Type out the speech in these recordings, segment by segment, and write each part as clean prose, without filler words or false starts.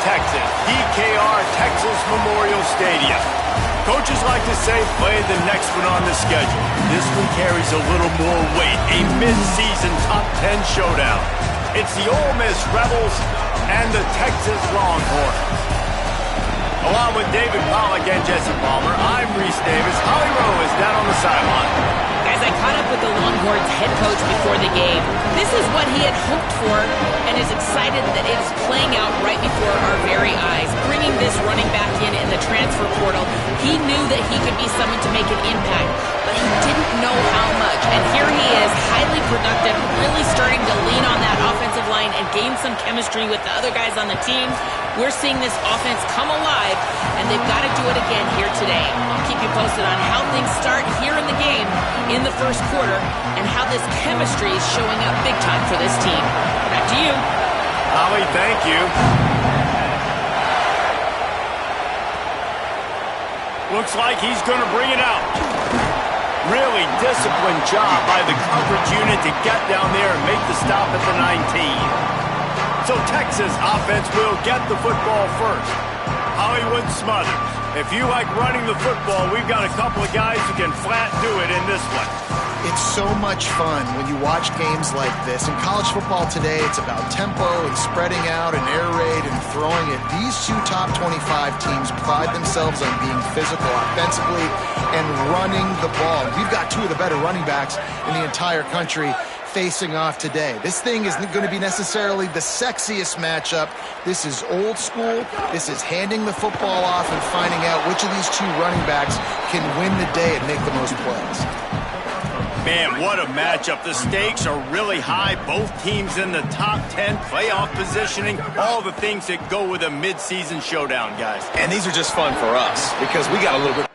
Texas, DKR Texas Memorial Stadium. Coaches like to say, play the next one on the schedule. This one carries a little more weight, a mid-season top 10 showdown. It's the Ole Miss Rebels and the Texas Longhorns. Along with David Pollack and Jesse Palmer, I'm Reese Davis. Holly Rowe is down on the sideline. Guys, I caught up with the Longhorns head coach before the game. This is what he had hoped for and is excited that it is playing out right before our very eyes. Bringing this running back in the transfer portal, he knew that he could be someone to make an impact, but he didn't know how much. And here he is, highly productive, really starting to lean on that offensive line and gain some chemistry with the other guys on the team. We're seeing this offense come alive, and they've got to do it again here today. I'll keep you posted on how things start here in the game in the first quarter and how this chemistry is showing up big time for this team. Back to you. Holly, thank you. Looks like he's going to bring it out. Really disciplined job by the coverage unit to get down there and make the stop at the 19. So Texas offense will get the football first. Hollywood Smothers. If you like running the football, we've got a couple of guys who can flat do it in this one. It's so much fun when you watch games like this. In college football today, it's about tempo and spreading out and air raid and throwing it. These two top 25 teams pride themselves on being physical offensively and running the ball. We've got two of the better running backs in the entire country facing off today. This thing isn't going to be necessarily the sexiest matchup. This is old school. This is handing the football off and finding out which of these two running backs can win the day and make the most plays. Man, what a matchup. The stakes are really high. Both teams in the top 10, playoff positioning, all the things that go with a mid-season showdown, guys. And these are just fun for us because we got a little bit.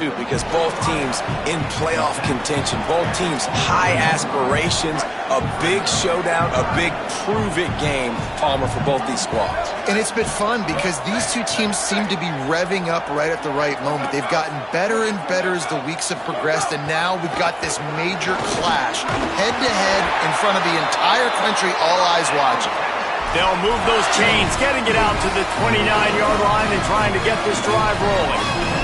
Because both teams in playoff contention, both teams high aspirations, a big showdown, a big prove-it game, Palmer, for both these squads. And it's been fun because these two teams seem to be revving up right at the right moment. They've gotten better and better as the weeks have progressed, and now we've got this major clash, head-to-head in front of the entire country, all eyes watching. They'll move those chains, getting it out to the 29-yard line and trying to get this drive rolling.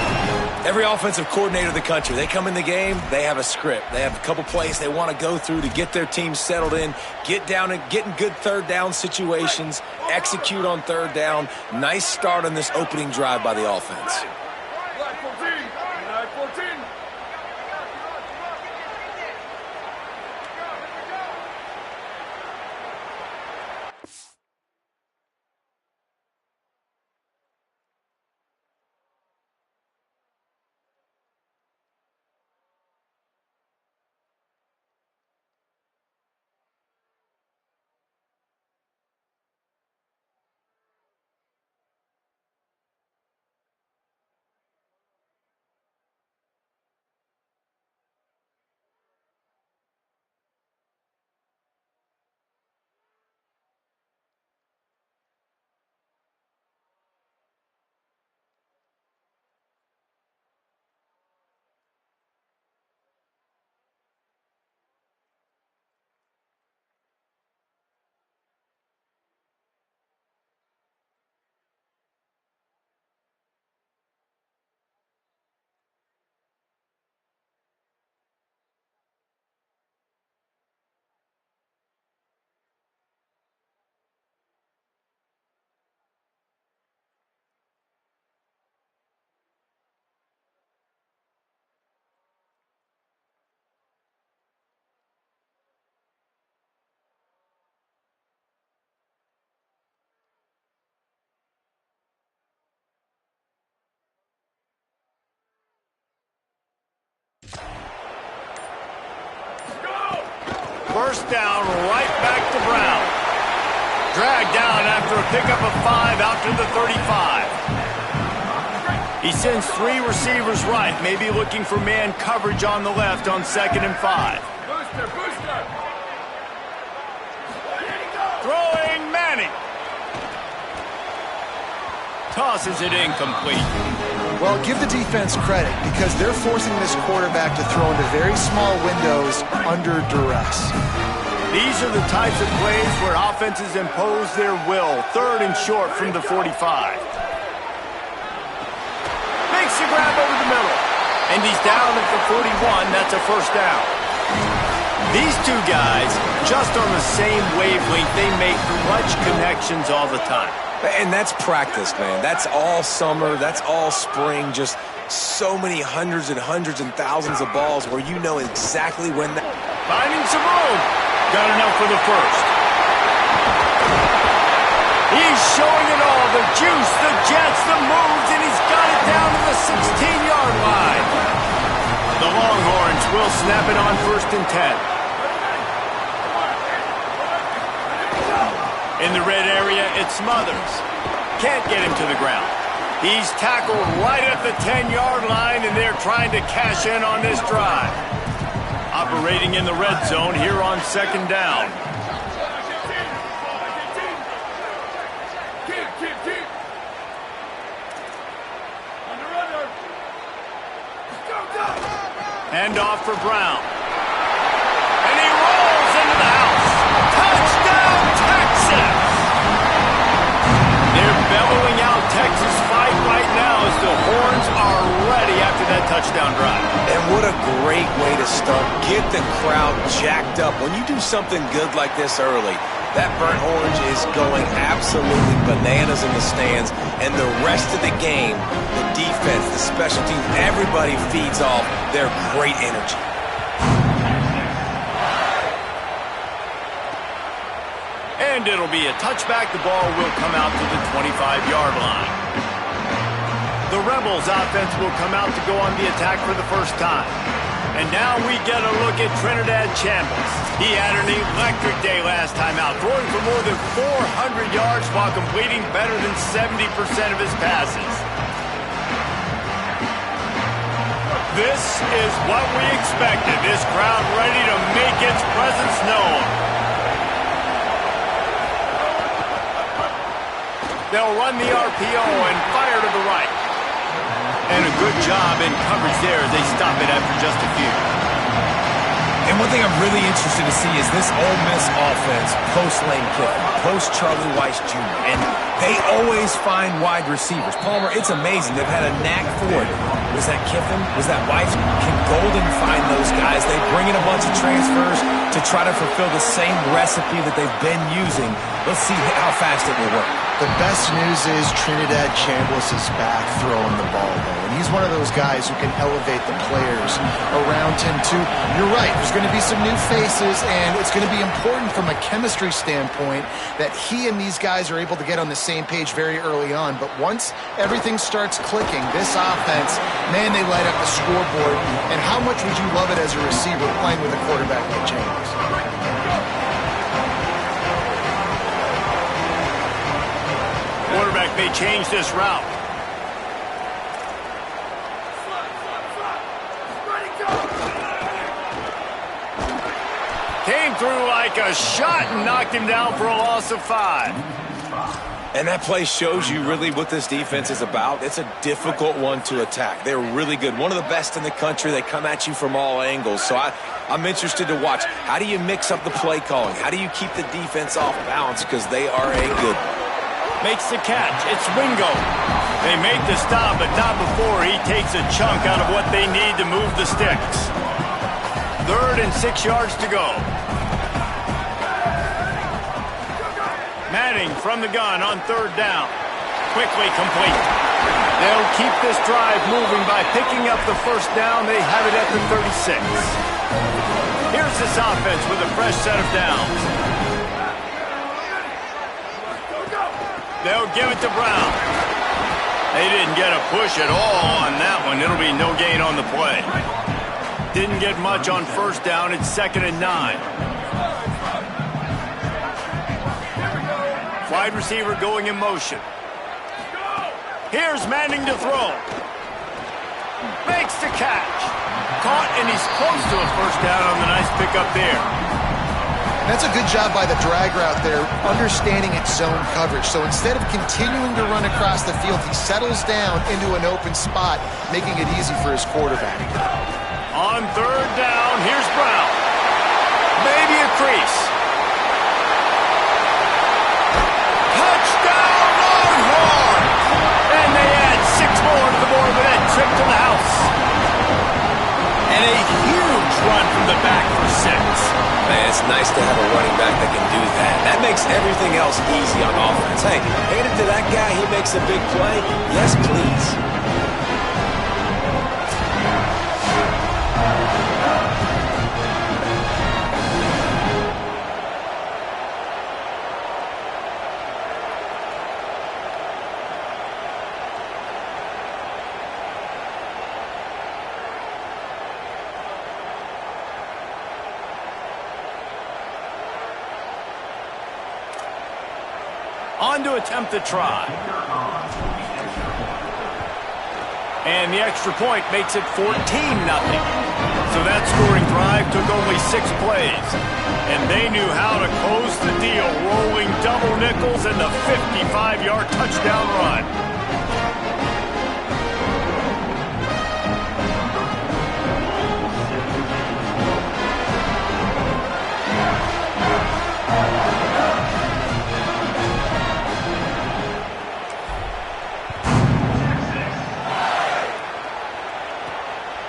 Every offensive coordinator in the country, they come in the game, they have a script. They have a couple plays they want to go through to get their team settled in, get down and get in good third down situations, execute on third down. Nice start on this opening drive by the offense. First down, right back to Brown. Dragged down after a pickup of 5 out to the 35. He sends 3 receivers right, maybe looking for man coverage on the left on 2nd and 5. Booster. Throwing Manning. Tosses it incomplete. Well, give the defense credit because they're forcing this quarterback to throw into very small windows under duress. These are the types of plays where offenses impose their will. 3rd and short from the 45. Makes the grab over the middle. And he's down at the 41. That's a first down. These two guys, just on the same wavelength, they make clutch connections all the time. And that's practice, man. That's all summer. That's all spring. Just so many hundreds and thousands of balls where you know exactly when that... Finding some room. Got enough for the first. He's showing it all. The juice, the jets, the moves, and he's got it down to the 16-yard line. The Longhorns will snap it on 1st and 10. In the red area, it's Smothers. Can't get him to the ground. He's tackled right at the 10-yard line, and they're trying to cash in on this drive. Operating in the red zone here on 2nd down. Hand off for Brown. And he rolls into the house. Touchdown, Texas! They're bellowing out Texas fight right now as the Horns are ready after that touchdown drive. And what a great way to start. Get the crowd jacked up. When you do something good like this early, that burnt orange is going absolutely bananas in the stands. And the rest of the game, the defense, the special teams, everybody feeds off their great energy. And it'll be a touchback. The ball will come out to the 25-yard line. The Rebels offense will come out to go on the attack for the first time. And now we get a look at Trinidad Chambliss. He had an electric day last time out, throwing for more than 400 yards while completing better than 70% of his passes. This is what we expected. This crowd ready to make its presence known. They'll run the RPO and fire to the right. And a good job in coverage there as they stop it after just a few. And one thing I'm really interested to see is this Ole Miss offense post-Lane Kiffin, post-Charlie Weis Jr. And they always find wide receivers. Palmer, it's amazing. They've had a knack for it. Was that Kiffin? Was that Weis? Can Golden find those guys? They bring in a bunch of transfers to try to fulfill the same recipe that they've been using. Let's see how fast it will work. The best news is Trinidad Chambliss is back throwing the ball, though. And he's one of those guys who can elevate the players around him, too. You're right. There's going to be some new faces, and it's going to be important from a chemistry standpoint that he and these guys are able to get on the same page very early on. But once everything starts clicking, this offense, man, they light up the scoreboard. And how much would you love it as a receiver playing with a quarterback like Chambliss? Quarterback may change this route. Came through like a shot and knocked him down for a loss of 5. And that play shows you really what this defense is about. It's a difficult one to attack. They're really good. One of the best in the country. They come at you from all angles. So I'm interested to watch. How do you mix up the play calling? How do you keep the defense off balance? Because they are a good one. Makes the catch. It's Wingo. They make the stop, but not before he takes a chunk out of what they need to move the sticks. 3rd and 6 yards to go. Manning from the gun on 3rd down. Quickly complete. They'll keep this drive moving by picking up the first down. They have it at the 36. Here's this offense with a fresh set of downs. They'll give it to Brown. They didn't get a push at all on that one. It'll be no gain on the play. Didn't get much on 1st down. It's 2nd and 9. wide receiver going in motion. Here's Manning to throw. Makes the catch. Caught, and he's close to a first down on the nice pickup there. That's a good job by the drag route there, understanding its zone coverage. So instead of continuing to run across the field, he settles down into an open spot, making it easy for his quarterback. On third down, here's Brown. Maybe a crease. Touchdown, Longhorns! And they add 6 more to the board with that trip to the house. And a huge run from the back for 6. Man, it's nice to have a running back that can do that. That makes everything else easy on offense. Hey, hand it to that guy, he makes a big play. Yes, please. On to attempt the try. And the extra point makes it 14-0. So that scoring drive took only 6 plays. And they knew how to close the deal, rolling double nickels and the 55-yard touchdown run.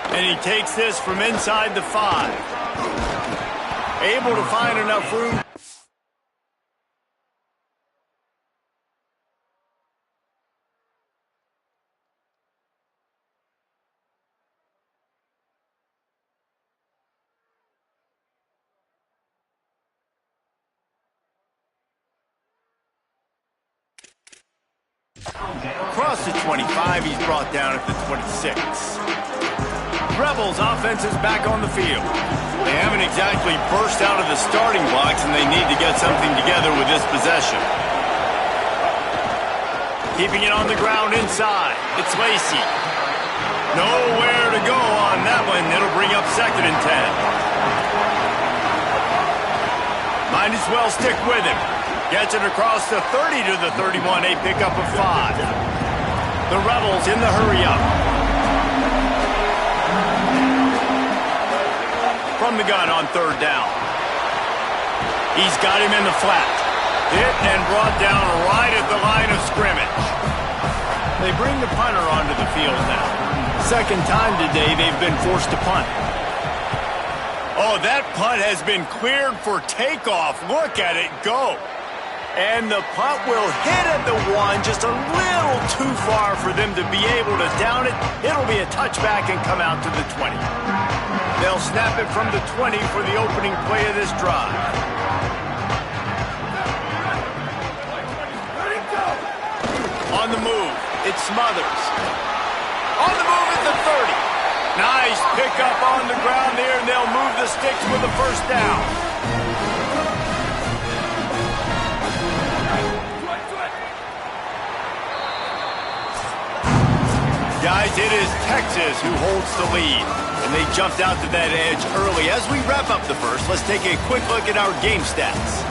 And he takes this from inside the 5. Able to find enough room. Across the 25, he's brought down at the 26. Rebels offense is back on the field. They haven't exactly burst out of the starting blocks, and they need to get something together with this possession. Keeping it on the ground inside. It's Lacy. Nowhere to go on that one. It'll bring up 2nd and 10. Might as well stick with him. Gets it across the 30 to the 31, a pickup of 5. The Rebels in the hurry-up. From the gun on 3rd down. He's got him in the flat. Hit and brought down right at the line of scrimmage. They bring the punter onto the field now. 2nd time today they've been forced to punt. Oh, that punt has been cleared for takeoff. Look at it go. And the punt will hit at the 1, just a little too far for them to be able to down it. It'll be a touchback and come out to the 20. They'll snap it from the 20 for the opening play of this drive. On the move, it's Smothers. On the move at the 30. Nice pickup on the ground there, and they'll move the sticks with the first down. Guys, it is Texas who holds the lead, and they jumped out to that edge early. As we wrap up the first, let's take a quick look at our game stats.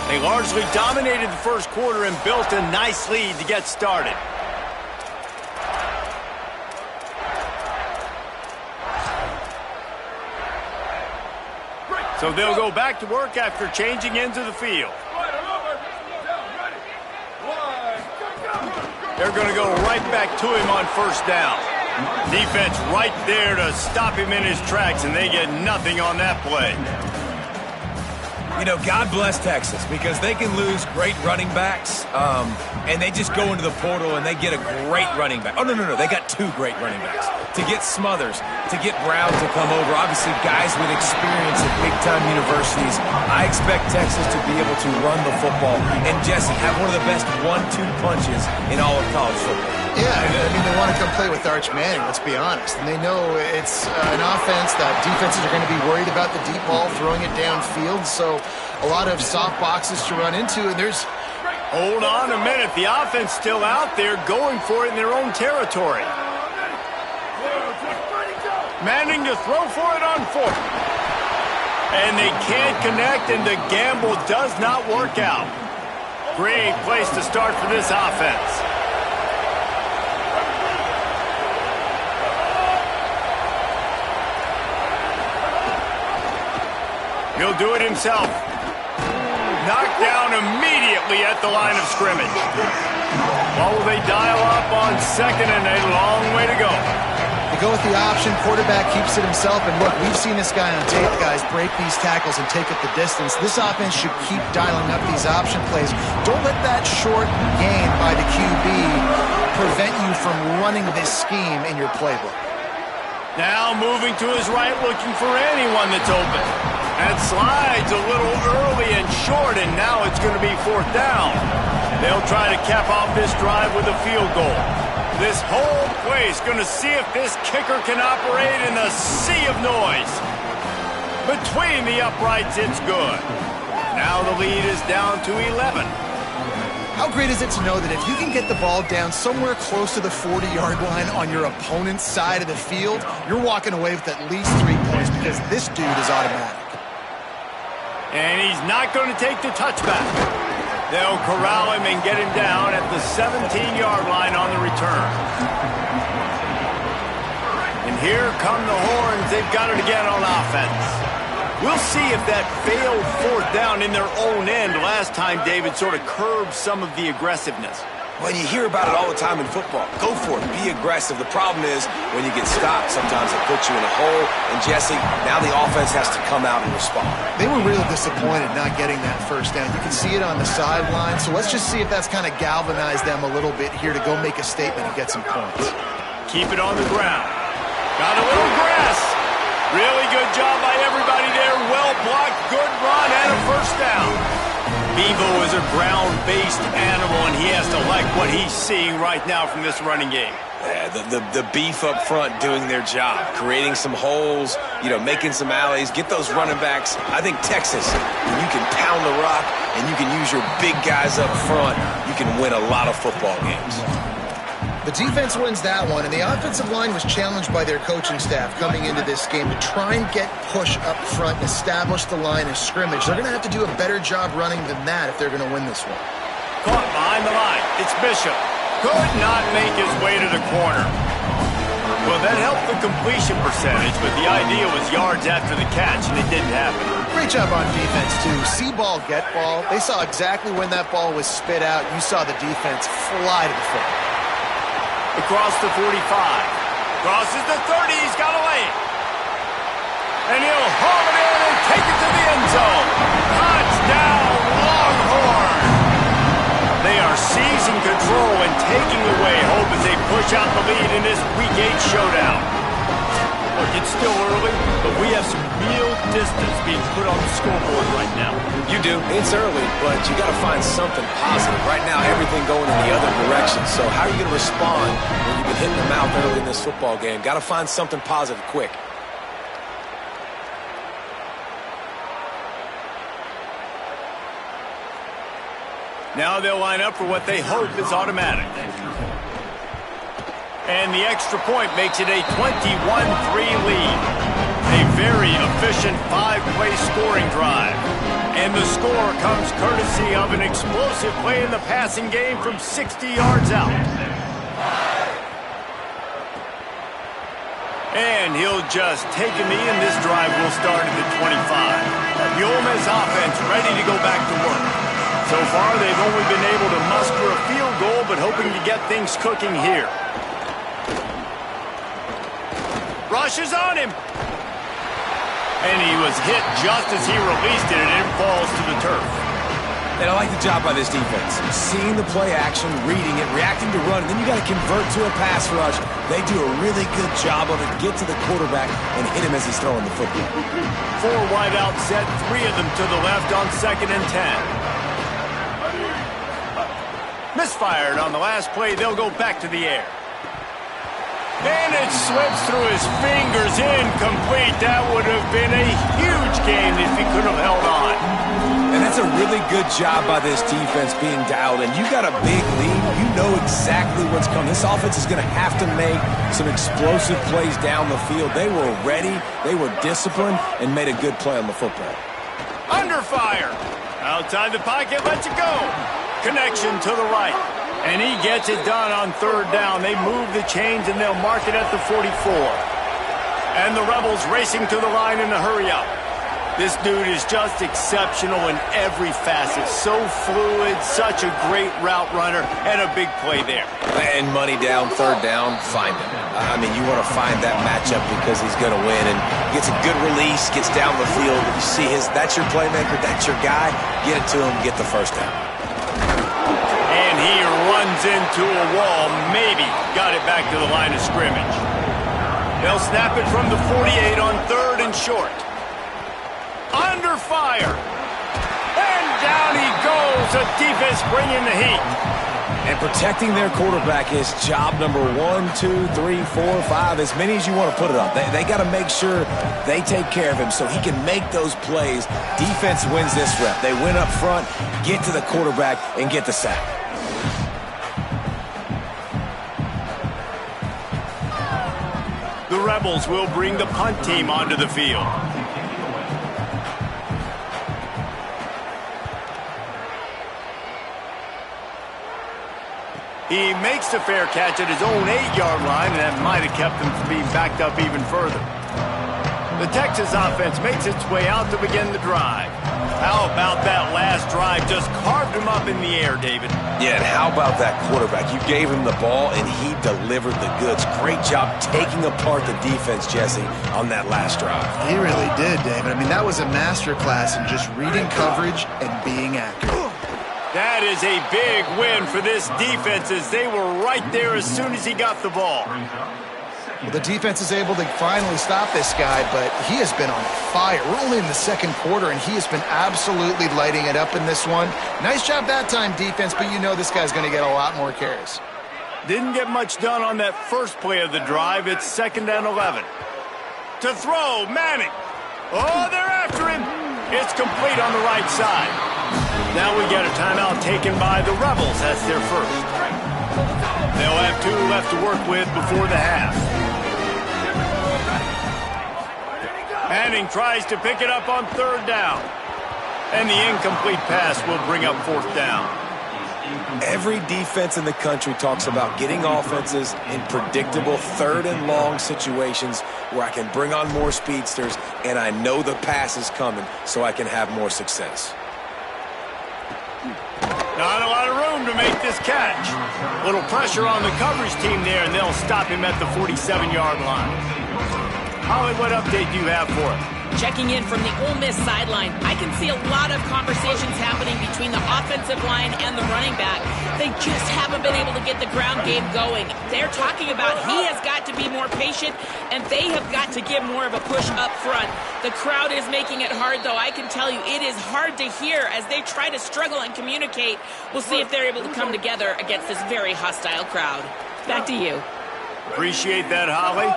They largely dominated the first quarter and built a nice lead to get started. So they'll go back to work after changing into the field. They're going to go right back to him on 1st down. Defense right there to stop him in his tracks, and they get nothing on that play. You know, God bless Texas, because they can lose great running backs, and they just go into the portal and they get a great running back. Oh, no, they got 2 great running backs. To get Smothers, to get Brown to come over, obviously guys with experience at big-time universities. I expect Texas to be able to run the football and, Jesse, have one of the best 1-2 punches in all of college football. Yeah, I mean, they want to come play with Arch Manning, let's be honest. And they know it's an offense that defenses are going to be worried about the deep ball, throwing it downfield. So a lot of soft boxes to run into, and there's... Hold on a minute. The offense still out there going for it in their own territory. Manning to throw for it on fourth. And they can't connect, and the gamble does not work out. Great place to start for this offense. He'll do it himself. Knocked down immediately at the line of scrimmage. Well, will they dial up on second and a long way to go? They go with the option. Quarterback keeps it himself. And look, we've seen this guy on tape, guys, break these tackles and take it the distance. This offense should keep dialing up these option plays. Don't let that short gain by the QB prevent you from running this scheme in your playbook. Now moving to his right, looking for anyone that's open. That slides a little early and short, and now it's going to be fourth down. They'll try to cap off this drive with a field goal. This whole place going to see if this kicker can operate in the sea of noise. Between the uprights, it's good. Now the lead is down to 11. How great is it to know that if you can get the ball down somewhere close to the 40-yard line on your opponent's side of the field, you're walking away with at least 3 points because this dude is automatic. And he's not going to take the touchback. They'll corral him and get him down at the 17-yard line on the return. And here come the horns. They've got it again on offense. We'll see if that failed fourth down in their own end last time, David, sort of curbed some of the aggressiveness. Well, you hear about it all the time in football. Go for it. Be aggressive. The problem is when you get stopped, sometimes it puts you in a hole. And, Jesse, now the offense has to come out and respond. They were real disappointed not getting that first down. You can see it on the sideline. So let's just see if that's kind of galvanized them a little bit here to go make a statement and get some points. Keep it on the ground. Got a little grass. Really good job by everybody there. Well blocked, good run, and a first down. Bevo is a ground-based animal, and he has to like what he's seeing right now from this running game. Yeah, the beef up front doing their job, creating some holes, making some alleys, get those running backs. I think Texas, when you can pound the rock and you can use your big guys up front, you can win a lot of football games. The defense wins that one, and the offensive line was challenged by their coaching staff coming into this game to try and get push up front and establish the line of scrimmage. They're going to have to do a better job running than that if they're going to win this one. Caught behind the line. It's Bishop. Could not make his way to the corner. Well, that helped the completion percentage, but the idea was yards after the catch, and it didn't happen. Great job on defense, too. See ball, get ball. They saw exactly when that ball was spit out. You saw the defense fly to the football. Across the 45. Crosses the 30. He's got to lay it. And he'll haul it in and take it to the end zone. Touchdown, Longhorn. They are seizing control and taking away hope as they push out the lead in this Week 8 showdown. Look, it's still early, but we have some real distance being put on the scoreboard right now. You do. It's early, but you got to find something positive. Right now, everything going in the other direction. So how are you going to respond when you've been hitting the mouth early in this football game? Got to find something positive quick. Now they'll line up for what they hope is automatic. And the extra point makes it a 21-3 lead. A very efficient 5-play scoring drive. And the score comes courtesy of an explosive play in the passing game from 60 yards out. And he'll just take a knee, and this drive will start at the 25. The Ole Miss offense ready to go back to work. So far, they've only been able to muster a field goal, but hoping to get things cooking here. Rushes on him. And he was hit just as he released it, and it falls to the turf. And I like the job by this defense. Seeing the play action, reading it, reacting to run, and then you got to convert to a pass rush. They do a really good job of it. Get to the quarterback and hit him as he's throwing the football. 4 wide out set, 3 of them to the left on 2nd and 10. Misfired on the last play. They'll go back to the air. And it slips through his fingers. Incomplete. That would have been a huge gain if he could have held on. And that's a really good job by this defense being dialed in. You got a big lead. You know exactly what's coming. This offense is going to have to make some explosive plays down the field. They were ready. They were disciplined and made a good play on the football. Under fire. Outside the pocket. Lets it go. Connection to the right. And he gets it done on third down. They move the chains, and they'll mark it at the 44. And the Rebels racing to the line in a hurry-up. This dude is just exceptional in every facet. So fluid, such a great route runner, and a big play there. And money down, third down, find him. I mean, you want to find that matchup because he's going to win. And gets a good release, gets down the field. You see that's your playmaker, that's your guy. Get it to him, get the first down. And he runs into a wall, maybe got it back to the line of scrimmage. They'll snap it from the 48 on third and short. Under fire. And down he goes. The defense bringing the heat. And protecting their quarterback is job number 1, 2, 3, 4, 5, as many as you want to put it up. They got to make sure they take care of him so he can make those plays. Defense wins this rep. They win up front, get to the quarterback, and get the sack. The Rebels will bring the punt team onto the field. He makes the fair catch at his own 8-yard line, and that might have kept him from being backed up even further. The Texas offense makes its way out to begin the drive. How about that last drive? Just carved him up in the air, David. Yeah, and how about that quarterback? You gave him the ball, and he delivered the goods. Great job taking apart the defense, Jesse, on that last drive. He really did, David. I mean, that was a masterclass in just reading coverage and being accurate. That is a big win for this defense as they were right there as soon as he got the ball. Well, the defense is able to finally stop this guy, but he has been on fire. We're only in the second quarter, and he has been absolutely lighting it up in this one. Nice job that time, defense, but you know this guy's going to get a lot more carries. Didn't get much done on that first play of the drive. It's 2nd and 11. To throw, Manning. Oh, they're after him. It's complete on the right side. Now we get a timeout taken by the Rebels. That's their first. They'll have 2 left to work with before the half. Manning tries to pick it up on third down. And the incomplete pass will bring up 4th down. Every defense in the country talks about getting offenses in predictable 3rd and long situations where I can bring on more speedsters and I know the pass is coming so I can have more success. Not a lot of room to make this catch. Little pressure on the coverage team there, and they'll stop him at the 47-yard line. Holly, what update do you have for us? Checking in from the Ole Miss sideline, I can see a lot of conversations happening between the offensive line and the running back. They just haven't been able to get the ground game going. They're talking about he has got to be more patient, and they have got to give more of a push up front. The crowd is making it hard, though. I can tell you it is hard to hear as they try to struggle and communicate. We'll see if they're able to come together against this very hostile crowd. Back to you. Appreciate that, Holly.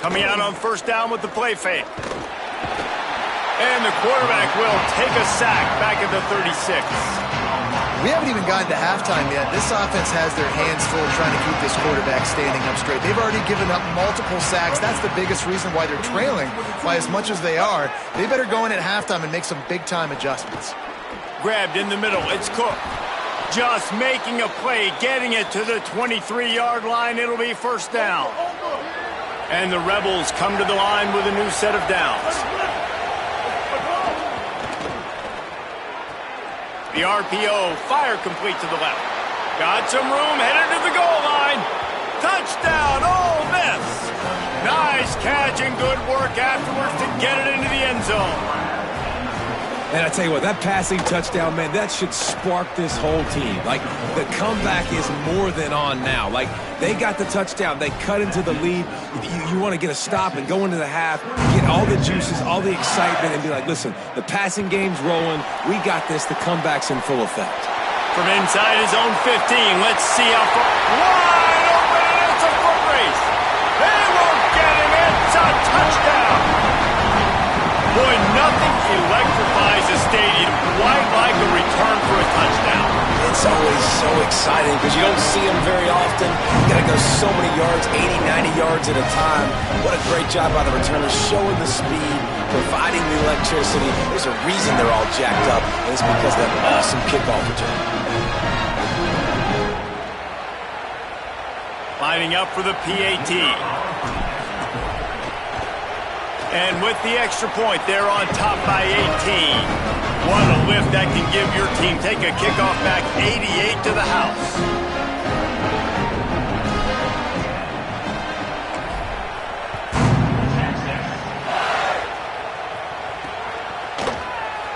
Coming out on first down with the play fake. And the quarterback will take a sack back at the 36. We haven't even gotten to halftime yet. This offense has their hands full trying to keep this quarterback standing up straight. They've already given up multiple sacks. That's the biggest reason why they're trailing by as much as they are. They better go in at halftime and make some big-time adjustments. Grabbed in the middle. It's Cook. Just making a play, getting it to the 23-yard line. It'll be first down. And the Rebels come to the line with a new set of downs. The RPO, fire complete to the left. Got some room, headed to the goal line. Touchdown, Ole Miss. Nice catch and good work afterwards to get it into the end zone. And I tell you what, that passing touchdown, man, that should spark this whole team. Like, the comeback is more than on now. Like, they got the touchdown. They cut into the lead. You want to get a stop and go into the half, get all the juices, all the excitement, and be like, listen, the passing game's rolling. We got this. The comeback's in full effect. From inside his own 15, let's see how far. Wide open, and it's a foot race. They won't get him. It's a touchdown. Boy, nothing electrifies a stadium quite like a return for a touchdown. It's always so exciting because you don't see them very often. You got to go so many yards, 80, 90 yards at a time. What a great job by the returners, showing the speed, providing the electricity. There's a reason they're all jacked up, and it's because of that awesome kickoff return. Lining up for the PAT. And with the extra point, they're on top by 18. What a lift that can give your team. Take a kickoff back 88 to the house.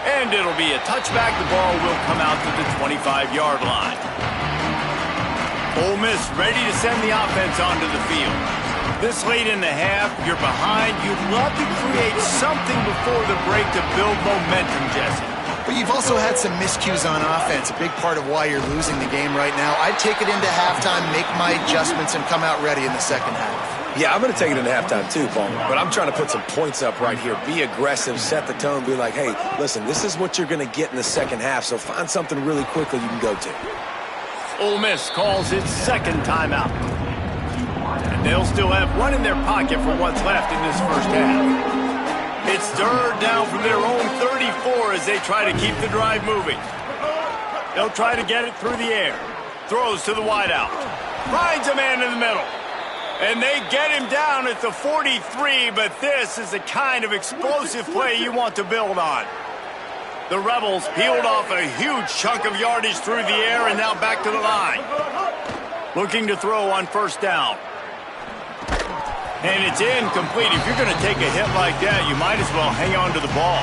And it'll be a touchback. The ball will come out to the 25-yard line. Ole Miss ready to send the offense onto the field. This late in the half, you're behind. You'd love to create something before the break to build momentum, Jesse. But you've also had some miscues on offense, a big part of why you're losing the game right now. I'd take it into halftime, make my adjustments, and come out ready in the second half. Yeah, I'm going to take it into halftime too, Palmer. But I'm trying to put some points up right here. Be aggressive, set the tone, be like, hey, listen, this is what you're going to get in the second half, so find something really quickly you can go to. Ole Miss calls its second timeout. And they'll still have one in their pocket for what's left in this first half. It's third down from their own 34 as they try to keep the drive moving. They'll try to get it through the air. Throws to the wideout. Finds a man in the middle. And they get him down at the 43, but this is the kind of explosive play you want to build on. The Rebels peeled off a huge chunk of yardage through the air and now back to the line. Looking to throw on first down. And it's incomplete. If you're going to take a hit like that, you might as well hang on to the ball.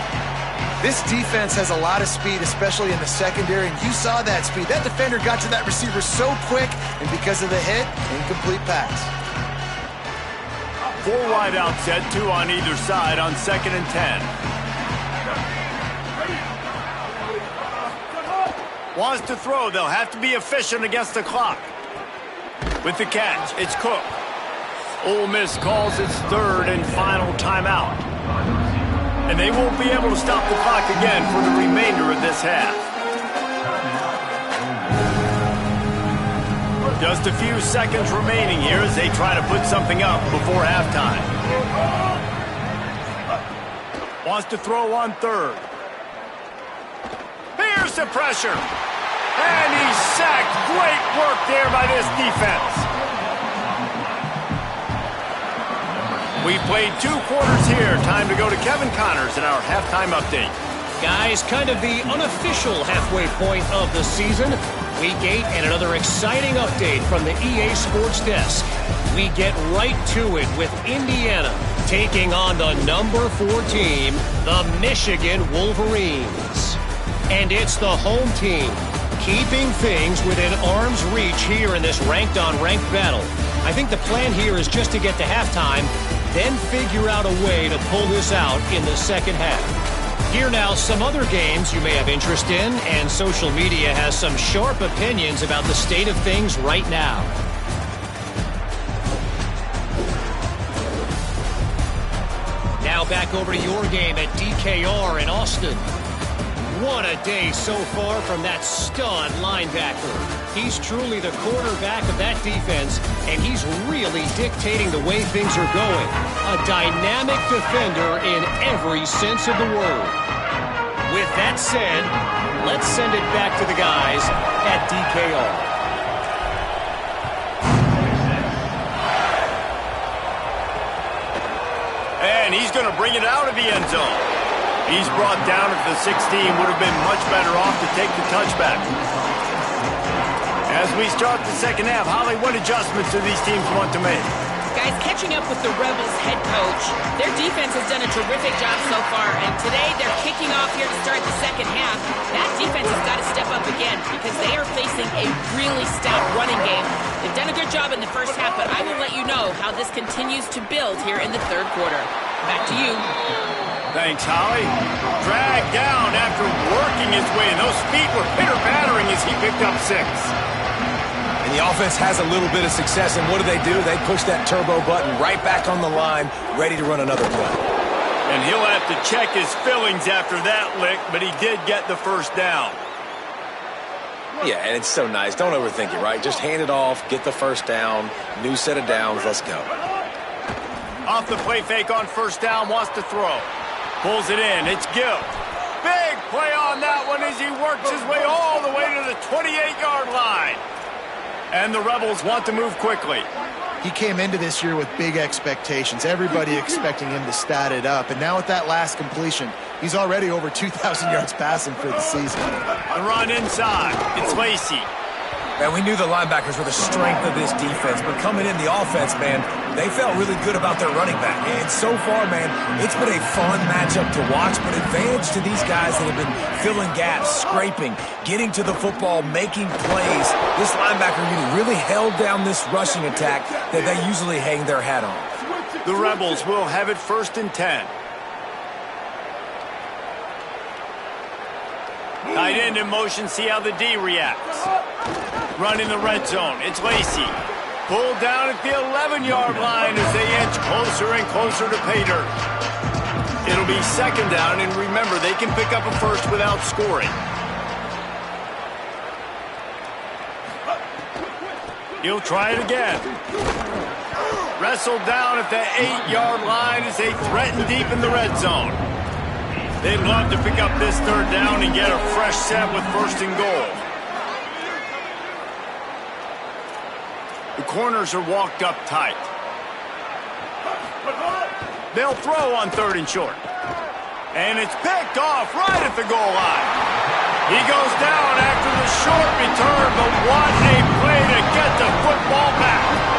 This defense has a lot of speed, especially in the secondary, and you saw that speed. That defender got to that receiver so quick, and because of the hit, incomplete pass. 4 wide out set, 2 on either side on 2nd and 10. Wants to throw. They'll have to be efficient against the clock. With the catch, it's Cook. Ole Miss calls its third and final timeout. And they won't be able to stop the clock again for the remainder of this half. Just a few seconds remaining here as they try to put something up before halftime. Wants to throw on third. Here's the pressure. And he's sacked. Great work there by this defense. We played 2 quarters here. Time to go to Kevin Connors in our halftime update. Guys, kind of the unofficial halfway point of the season. Week 8 and another exciting update from the EA Sports Desk. We get right to it with Indiana taking on the number 4 team, the Michigan Wolverines. And it's the home team keeping things within arm's reach here in this ranked-on-ranked battle. I think the plan here is just to get to halftime, then figure out a way to pull this out in the second half. Here now, some other games you may have interest in, and social media has some sharp opinions about the state of things right now. Now back over to your game at DKR in Austin. What a day so far from that stud linebacker. He's truly the quarterback of that defense, and he's really dictating the way things are going. A dynamic defender in every sense of the word. With that said, let's send it back to the guys at DKR. And he's going to bring it out of the end zone. He's brought down at the 16. Would have been much better off to take the touchback. As we start the second half, Holly, what adjustments do these teams want to make? Guys, catching up with the Rebels head coach, their defense has done a terrific job so far, and today they're kicking off here to start the second half. That defense has got to step up again because they are facing a really stout running game. They've done a good job in the first half, but I will let you know how this continues to build here in the third quarter. Back to you. Thanks, Holly. Dragged down after working his way. Those feet were pitter-pattering as he picked up 6. And the offense has a little bit of success, and what do? They push that turbo button right back on the line, ready to run another play. And he'll have to check his fillings after that lick, but he did get the first down. Yeah, and it's so nice. Don't overthink it, right? Just hand it off, get the first down, new set of downs, let's go. Off the play fake on first down, wants to throw. Pulls it in, it's Gill. Big play on that one as he works his way all the way to the 28-yard line. And the Rebels want to move quickly. He came into this year with big expectations. Everybody expecting him to stat it up. And now with that last completion, he's already over 2,000 yards passing for the season. The run inside. It's Lacy. Man, we knew the linebackers were the strength of this defense, but coming in the offense, man, they felt really good about their running back. And so far, man, it's been a fun matchup to watch, but advantage to these guys that have been filling gaps, scraping, getting to the football, making plays. This linebacker unit really held down this rushing attack that they usually hang their hat on. The Rebels will have it 1st and 10. Tight end in motion, see how the D reacts. Run in the red zone, it's Lacy. Pulled down at the 11-yard line as they inch closer and closer to pay dirt. It'll be 2nd down, and remember, they can pick up a first without scoring. He'll try it again. Wrestled down at the 8-yard line as they threaten deep in the red zone. They'd love to pick up this 3rd down and get a fresh set with 1st and goal. The corners are walked up tight. They'll throw on 3rd and short. And it's picked off right at the goal line. He goes down after the short return, but what a play to get the football back.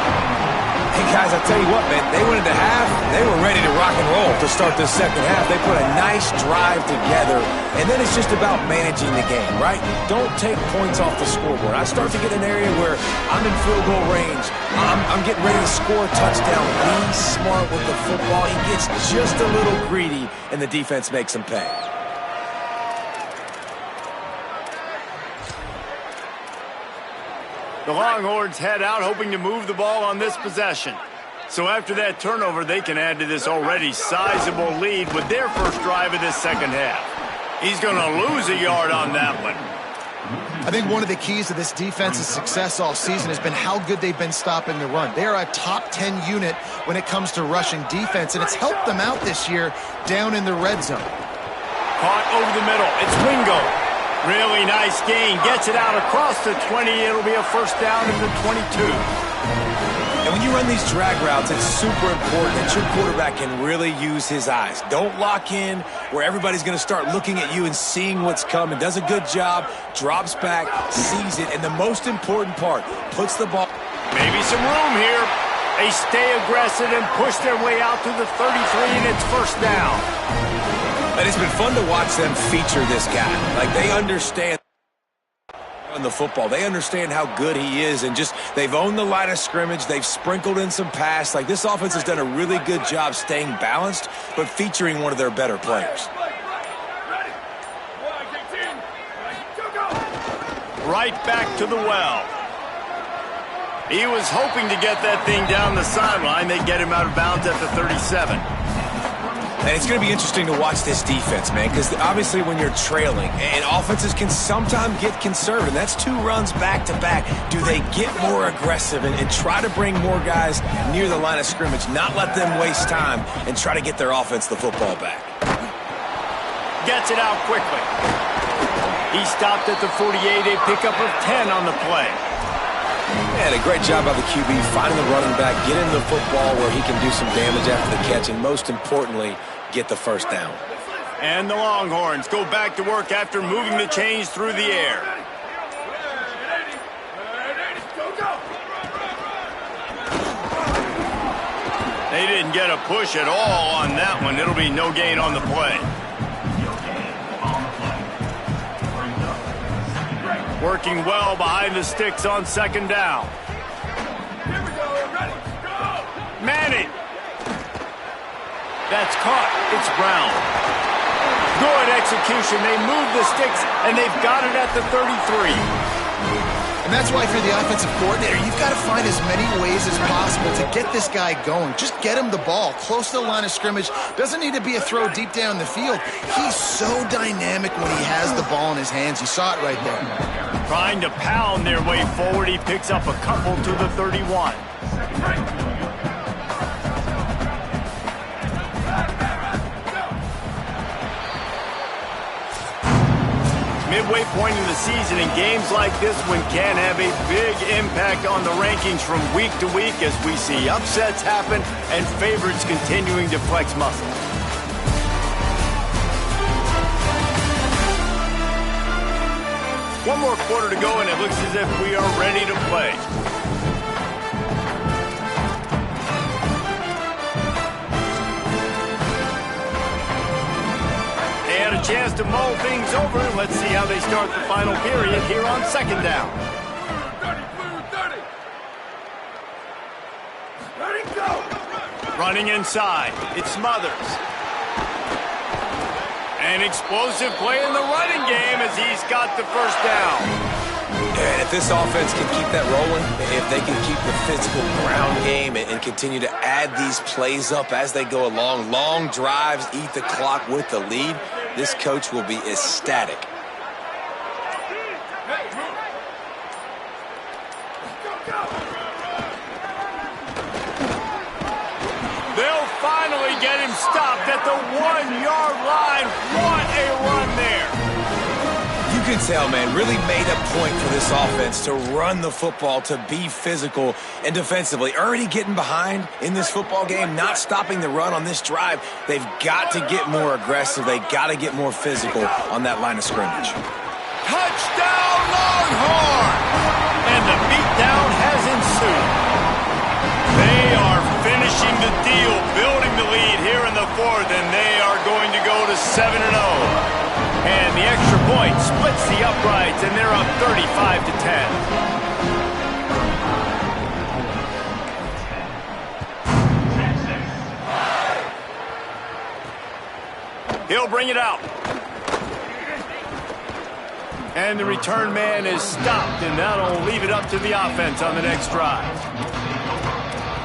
Hey, guys, I'll tell you what, man, they went into half, they were ready to rock and roll to start this 2nd half. They put a nice drive together, and then it's just about managing the game, right? Don't take points off the scoreboard. I start to get an area where I'm in field goal range. I'm getting ready to score a touchdown. Be smart with the football. He gets just a little greedy, and the defense makes him pay. The Longhorns head out, hoping to move the ball on this possession. So after that turnover, they can add to this already sizable lead with their first drive of this 2nd half. He's going to lose a yard on that one. I think one of the keys to this defense's success all season has been how good they've been stopping the run. They are a top 10 unit when it comes to rushing defense, and it's helped them out this year down in the red zone. Caught over the middle. It's Wingo. Really nice gain. Gets it out across the 20. It'll be a 1st down at the 22. And when you run these drag routes, it's super important that your quarterback can really use his eyes. Don't lock in where everybody's going to start looking at you and seeing what's coming. Does a good job, drops back, sees it, and the most important part, puts the ball. Maybe some room here. They stay aggressive and push their way out to the 33, and it's 1st down. And it's been fun to watch them feature this guy. Like, they understand on the football. They understand how good he is, and just they've owned the line of scrimmage. They've sprinkled in some pass. Like, this offense has done a really good job staying balanced, but featuring one of their better players. Right back to the well. He was hoping to get that thing down the sideline. They get him out of bounds at the 37. And it's going to be interesting to watch this defense, man, because obviously when you're trailing, and offenses can sometimes get conservative. That's 2 runs back-to-back. Do they get more aggressive and try to bring more guys near the line of scrimmage, not let them waste time, and try to get their offense the football back? Gets it out quickly. He stopped at the 48, a pickup of 10 on the play. And a great job by the QB finding the running back, getting the football where he can do some damage after the catch, and most importantly, get the 1st down. And the Longhorns go back to work after moving the chains through the air. They didn't get a push at all on that one. It'll be no gain on the play. Working well behind the sticks on 2nd down. Manning. That's caught. It's Brown. Good execution. They move the sticks, and they've got it at the 33. And that's why if you're the offensive coordinator, you've got to find as many ways as possible to get this guy going. Just get him the ball close to the line of scrimmage. Doesn't need to be a throw deep down the field. He's so dynamic when he has the ball in his hands. You saw it right there. Trying to pound their way forward. He picks up a couple to the 31. Midway point in the season, and games like this one can have a big impact on the rankings from week to week as we see upsets happen and favorites continuing to flex muscle. One more quarter to go, and it looks as if we are ready to play. Chance to mull things over. Let's see how they start the final period here on second down. Running inside, it's Smothers. An explosive play in the running game as he's got the first down. And if this offense can keep that rolling, if they can keep the physical ground game and continue to add these plays up as they go along, long drives, eat the clock with the lead, this coach will be ecstatic. They'll finally get him stopped at the 1-yard line. What a run there. You can tell, man, really made a point for this offense to run the football, to be physical and defensively. Already getting behind in this football game, not stopping the run on this drive. They've got to get more aggressive. They got to get more physical on that line of scrimmage. Touchdown, Longhorn! And the beatdown has ensued. They are finishing the deal, building the lead here in the fourth, and they are going to go to 7-0. And the extra point splits the uprights, and they're up 35-10. He'll bring it out. And the return man is stopped, and that'll leave it up to the offense on the next drive.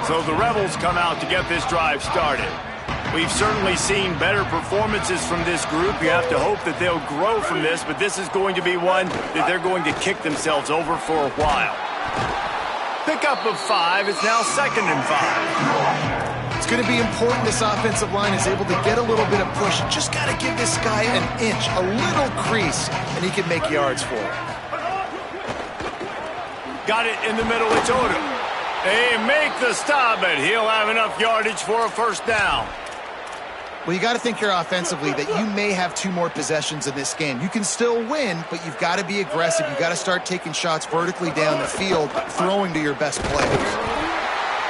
So the Rebels come out to get this drive started. We've certainly seen better performances from this group. You have to hope that they'll grow from this, but this is going to be one that they're going to kick themselves over for a while. Pickup of 5. It's now 2nd and 5. It's going to be important this offensive line is able to get a little bit of push. Just got to give this guy an inch, a little crease, and he can make yards for it. Got it in the middle. It's Odom. They make the stop, but he'll have enough yardage for a first down. Well, you got to think here offensively that you may have 2 more possessions in this game. You can still win, but you've got to be aggressive. You've got to start taking shots vertically down the field, throwing to your best players.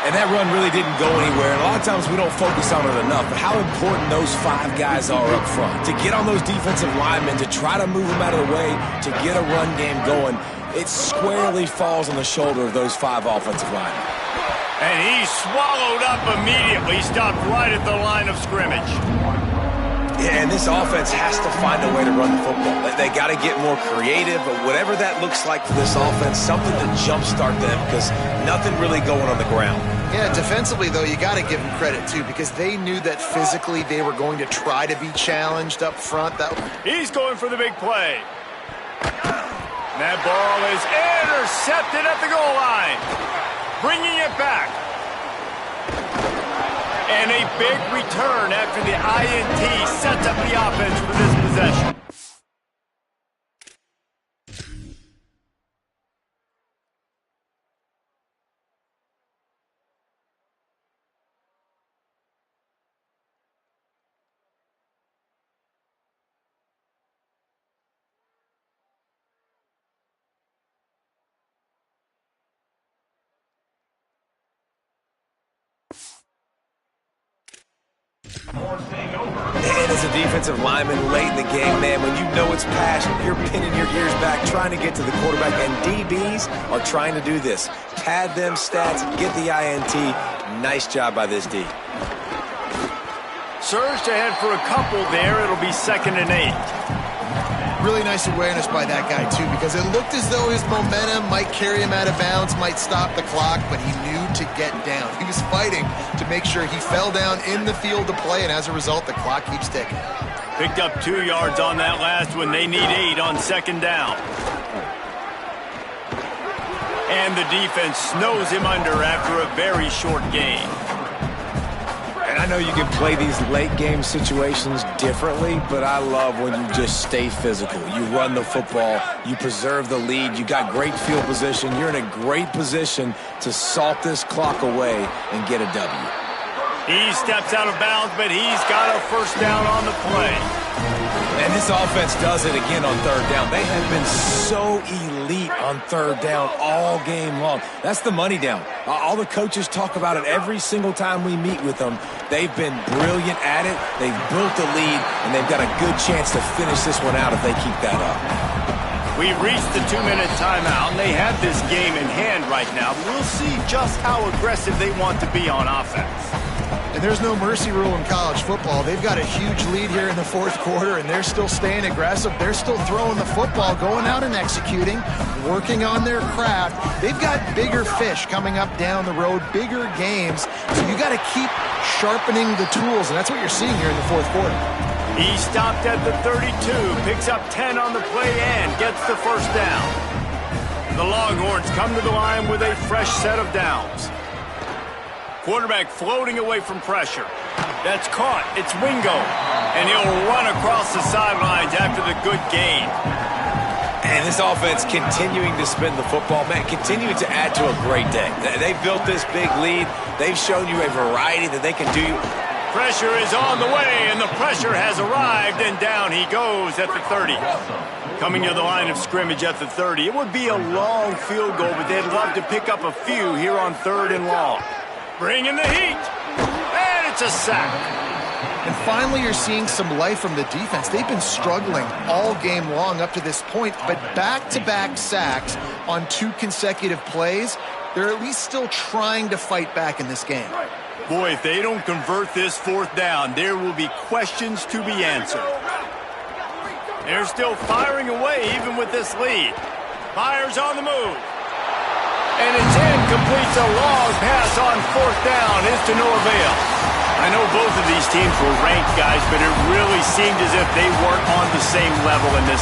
And that run really didn't go anywhere. And a lot of times we don't focus on it enough, but how important those 5 guys are up front. To get on those defensive linemen, to try to move them out of the way, to get a run game going, it squarely falls on the shoulder of those 5 offensive linemen. And he's swallowed up immediately, stopped right at the line of scrimmage. Yeah, and this offense has to find a way to run the football. They got to get more creative, but whatever that looks like for this offense, something to jumpstart them because nothing really going on the ground. Yeah, defensively, though, you got to give them credit, too, because they knew that physically they were going to try to be challenged up front. He's going for the big play. That ball is intercepted at the goal line. Bringing it back. And a big return after the INT sets up the offense for this possession. And as a defensive lineman late in the game, man, when you know it's passion, you're pinning your ears back, trying to get to the quarterback, and DBs are trying to do this. Pad them stats, get the INT. Nice job by this D. surge to head for a couple there. It'll be 2nd and 8. Really nice awareness by that guy, too, because it looked as though his momentum might carry him out of bounds, might stop the clock, but he knew to get down. He was fighting to make sure he fell down in the field to play, and as a result, the clock keeps ticking. Picked up 2 yards on that last one. They need 8 on 2nd down. And the defense snows him under after a very short game. And I know you can play these late game situations differently, but I love when you just stay physical. You run the football, you preserve the lead, you got great field position, you're in a great position to salt this clock away and get a W. He steps out of bounds, but he's got a first down on the play. And this offense does it again on 3rd down. They have been so elite on 3rd down all game long. That's the money down. All the coaches talk about it every single time we meet with them. They've been brilliant at it. They've built the lead, and they've got a good chance to finish this one out if they keep that up. We've reached the 2-minute timeout, and they have this game in hand right now. We'll see just how aggressive they want to be on offense. And there's no mercy rule in college football. They've got a huge lead here in the 4th quarter, and they're still staying aggressive. They're still throwing the football, going out and executing, working on their craft. They've got bigger fish coming up down the road, bigger games. So you got to keep sharpening the tools, and that's what you're seeing here in the 4th quarter. He stopped at the 32, picks up 10 on the play and gets the first down. The Longhorns come to the line with a fresh set of downs. Quarterback floating away from pressure. That's caught. It's Wingo. And he'll run across the sidelines after the good gain. And this offense continuing to spin the football, man, continuing to add to a great day. They've built this big lead. They've shown you a variety that they can do. Pressure is on the way, and the pressure has arrived, and down he goes at the 30. Coming to the line of scrimmage at the 30. It would be a long field goal, but they'd love to pick up a few here on 3rd and long. Bringing the heat, and it's a sack. And finally, you're seeing some life from the defense. They've been struggling all game long up to this point, but back-to-back sacks on 2 consecutive plays, they're at least still trying to fight back in this game. Boy, if they don't convert this 4th down, there will be questions to be answered. They're still firing away even with this lead. Fires on the move. And it's in, completes a long pass on 4th down. Is to no avail. I know both of these teams were ranked, guys, but it really seemed as if they weren't on the same level in this